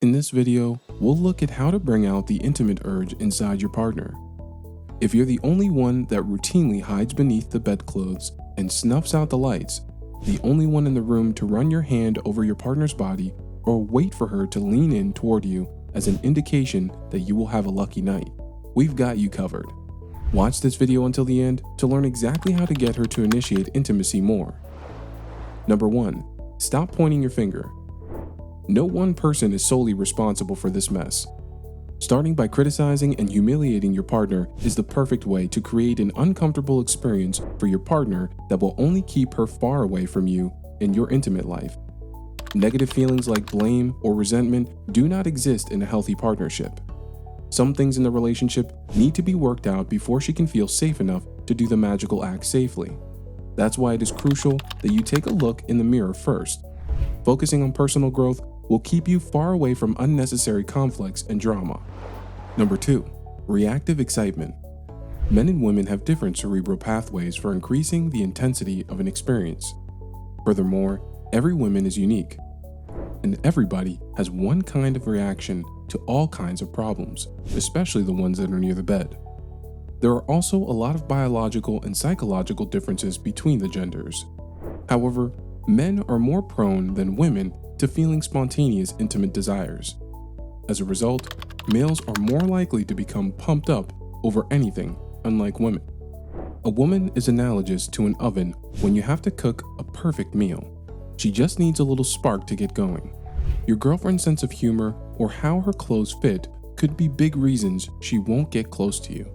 In this video, we'll look at how to bring out the intimate urge inside your partner. If you're the only one that routinely hides beneath the bedclothes and snuffs out the lights, the only one in the room to run your hand over your partner's body or wait for her to lean in toward you as an indication that you will have a lucky night, we've got you covered. Watch this video until the end to learn exactly how to get her to initiate intimacy more. Number 1. Stop pointing your finger. No one person is solely responsible for this mess. Starting by criticizing and humiliating your partner is the perfect way to create an uncomfortable experience for your partner that will only keep her far away from you in your intimate life. Negative feelings like blame or resentment do not exist in a healthy partnership. Some things in the relationship need to be worked out before she can feel safe enough to do the magical act safely. That's why it is crucial that you take a look in the mirror first. Focusing on personal growth will keep you far away from unnecessary conflicts and drama. Number 2. Reactive excitement. Men and women have different cerebral pathways for increasing the intensity of an experience. Furthermore, every woman is unique, and everybody has one kind of reaction to all kinds of problems, especially the ones that are near the bed. There are also a lot of biological and psychological differences between the genders. However, men are more prone than women to feeling spontaneous intimate desires. As a result, males are more likely to become pumped up over anything, unlike women. A woman is analogous to an oven when you have to cook a perfect meal. She just needs a little spark to get going. Your girlfriend's sense of humor or how her clothes fit could be big reasons she won't get close to you.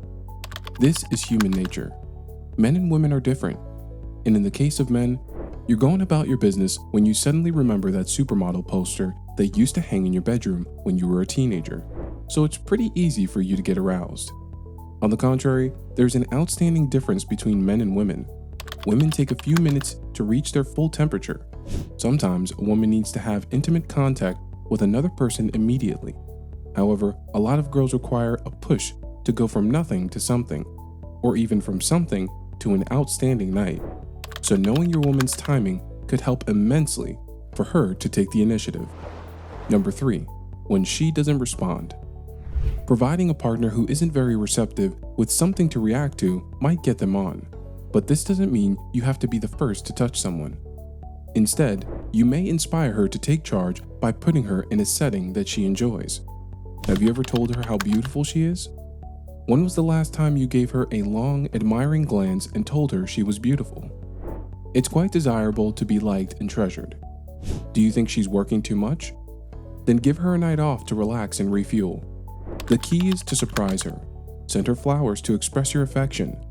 This is human nature. Men and women are different, and in the case of men, you're going about your business when you suddenly remember that supermodel poster that used to hang in your bedroom when you were a teenager, so it's pretty easy for you to get aroused. On the contrary, there's an outstanding difference between men and women. Women take a few minutes to reach their full temperature. Sometimes a woman needs to have intimate contact with another person immediately. However, a lot of girls require a push to go from nothing to something, or even from something to an outstanding night. So knowing your woman's timing could help immensely for her to take the initiative. Number 3. When she doesn't respond. Providing a partner who isn't very receptive with something to react to might get them on, but this doesn't mean you have to be the first to touch someone. Instead, you may inspire her to take charge by putting her in a setting that she enjoys. Have you ever told her how beautiful she is? When was the last time you gave her a long, admiring glance and told her she was beautiful? It's quite desirable to be liked and treasured. Do you think she's working too much? Then give her a night off to relax and refuel. The key is to surprise her. Send her flowers to express your affection.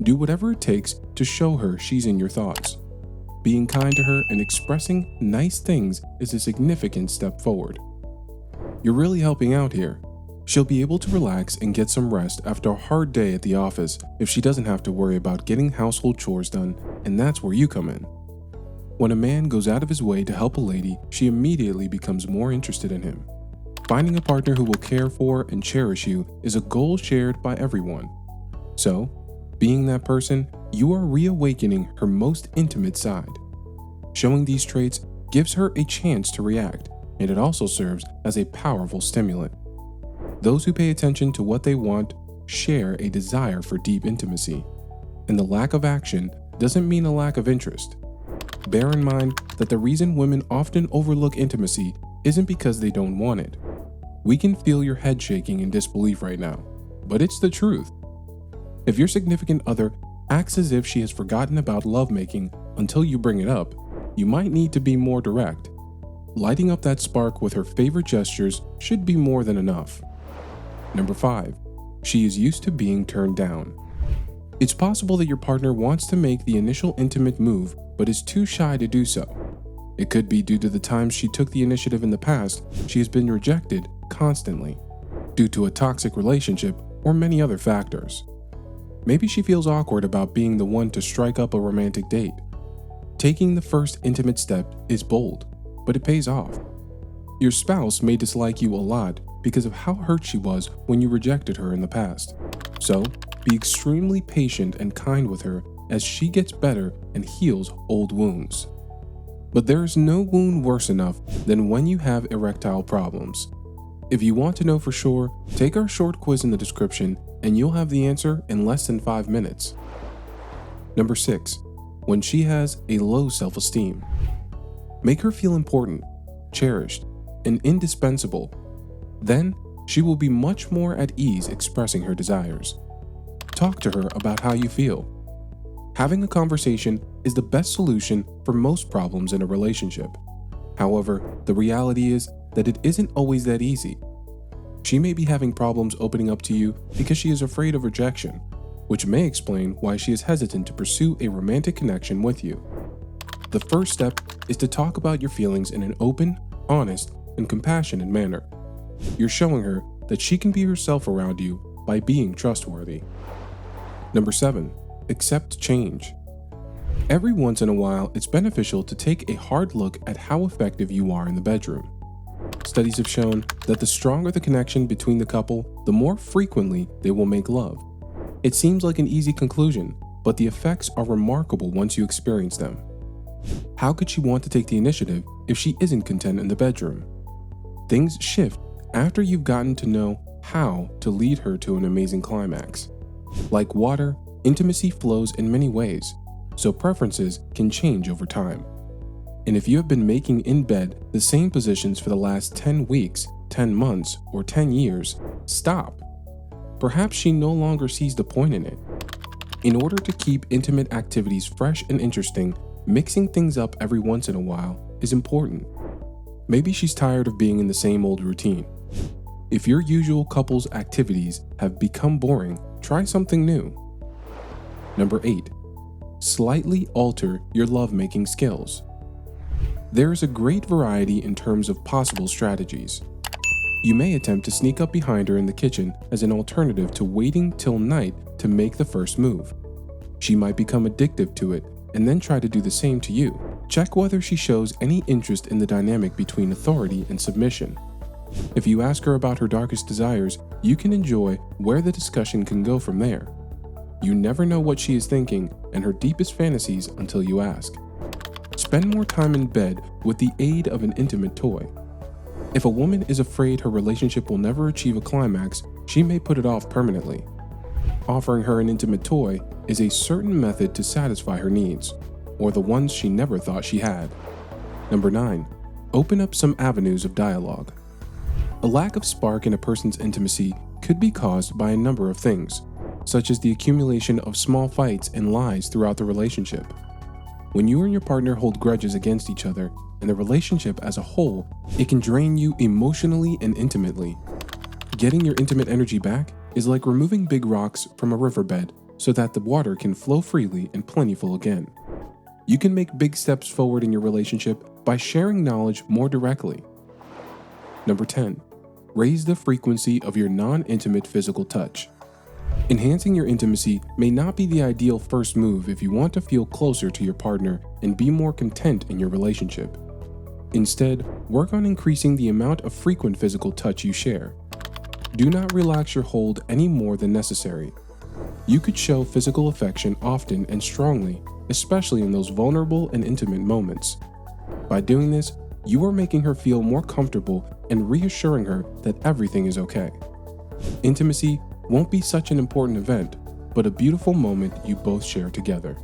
Do whatever it takes to show her she's in your thoughts. Being kind to her and expressing nice things is a significant step forward. You're really helping out here. She'll be able to relax and get some rest after a hard day at the office if she doesn't have to worry about getting household chores done, and that's where you come in. When a man goes out of his way to help a lady, she immediately becomes more interested in him. Finding a partner who will care for and cherish you is a goal shared by everyone. So, being that person, you are reawakening her most intimate side. Showing these traits gives her a chance to react, and it also serves as a powerful stimulant. Those who pay attention to what they want share a desire for deep intimacy, and the lack of action doesn't mean a lack of interest. Bear in mind that the reason women often overlook intimacy isn't because they don't want it. We can feel your head shaking in disbelief right now, but it's the truth. If your significant other acts as if she has forgotten about lovemaking until you bring it up, you might need to be more direct. Lighting up that spark with her favorite gestures should be more than enough. Number 5. She is used to being turned down. It's possible that your partner wants to make the initial intimate move but is too shy to do so. It could be due to the times she took the initiative in the past. She has been rejected constantly due to a toxic relationship or many other factors. Maybe she feels awkward about being the one to strike up a romantic date. Taking the first intimate step is bold, but it pays off. Your spouse may dislike you a lot because of how hurt she was when you rejected her in the past. So, be extremely patient and kind with her as she gets better and heals old wounds. But there is no wound worse enough than when you have erectile problems. If you want to know for sure, take our short quiz in the description and you'll have the answer in less than 5 minutes. Number 6. When she has a low self-esteem. Make her feel important, cherished, and indispensable. Then, she will be much more at ease expressing her desires. Talk to her about how you feel. Having a conversation is the best solution for most problems in a relationship. However, the reality is that it isn't always that easy. She may be having problems opening up to you because she is afraid of rejection, which may explain why she is hesitant to pursue a romantic connection with you. The first step is to talk about your feelings in an open, honest, and compassionate manner. You're showing her that she can be herself around you by being trustworthy. Number 7. Accept change. Every once in a while, it's beneficial to take a hard look at how effective you are in the bedroom. Studies have shown that the stronger the connection between the couple, the more frequently they will make love. It seems like an easy conclusion, but the effects are remarkable once you experience them. How could she want to take the initiative if she isn't content in the bedroom? Things shift after you've gotten to know how to lead her to an amazing climax. Like water, intimacy flows in many ways, so preferences can change over time. And if you have been making in bed the same positions for the last 10 weeks, 10 months, or 10 years, stop. Perhaps she no longer sees the point in it. In order to keep intimate activities fresh and interesting, mixing things up every once in a while is important. Maybe she's tired of being in the same old routine. If your usual couple's activities have become boring, try something new. Number 8. Slightly alter your lovemaking skills. There is a great variety in terms of possible strategies. You may attempt to sneak up behind her in the kitchen as an alternative to waiting till night to make the first move. She might become addictive to it and then try to do the same to you. Check whether she shows any interest in the dynamic between authority and submission. If you ask her about her darkest desires, you can enjoy where the discussion can go from there. You never know what she is thinking and her deepest fantasies until you ask. Spend more time in bed with the aid of an intimate toy. If a woman is afraid her relationship will never achieve a climax, she may put it off permanently. Offering her an intimate toy is a certain method to satisfy her needs, or the ones she never thought she had. Number 9. Open up some avenues of dialogue. A lack of spark in a person's intimacy could be caused by a number of things, such as the accumulation of small fights and lies throughout the relationship. When you and your partner hold grudges against each other and the relationship as a whole, it can drain you emotionally and intimately. Getting your intimate energy back is like removing big rocks from a riverbed so that the water can flow freely and plentiful again. You can make big steps forward in your relationship by sharing knowledge more directly. Number 10. Raise the frequency of your non-intimate physical touch. Enhancing your intimacy may not be the ideal first move if you want to feel closer to your partner and be more content in your relationship. Instead, work on increasing the amount of frequent physical touch you share. Do not relax your hold any more than necessary. You could show physical affection often and strongly, especially in those vulnerable and intimate moments. By doing this, you are making her feel more comfortable and reassuring her that everything is okay. Intimacy won't be such an important event, but a beautiful moment you both share together.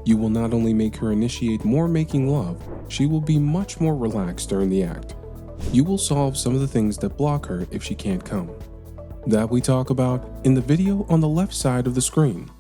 You will not only make her initiate more making love, she will be much more relaxed during the act. You will solve some of the things that block her if she can't come. That we talk about in the video on the left side of the screen.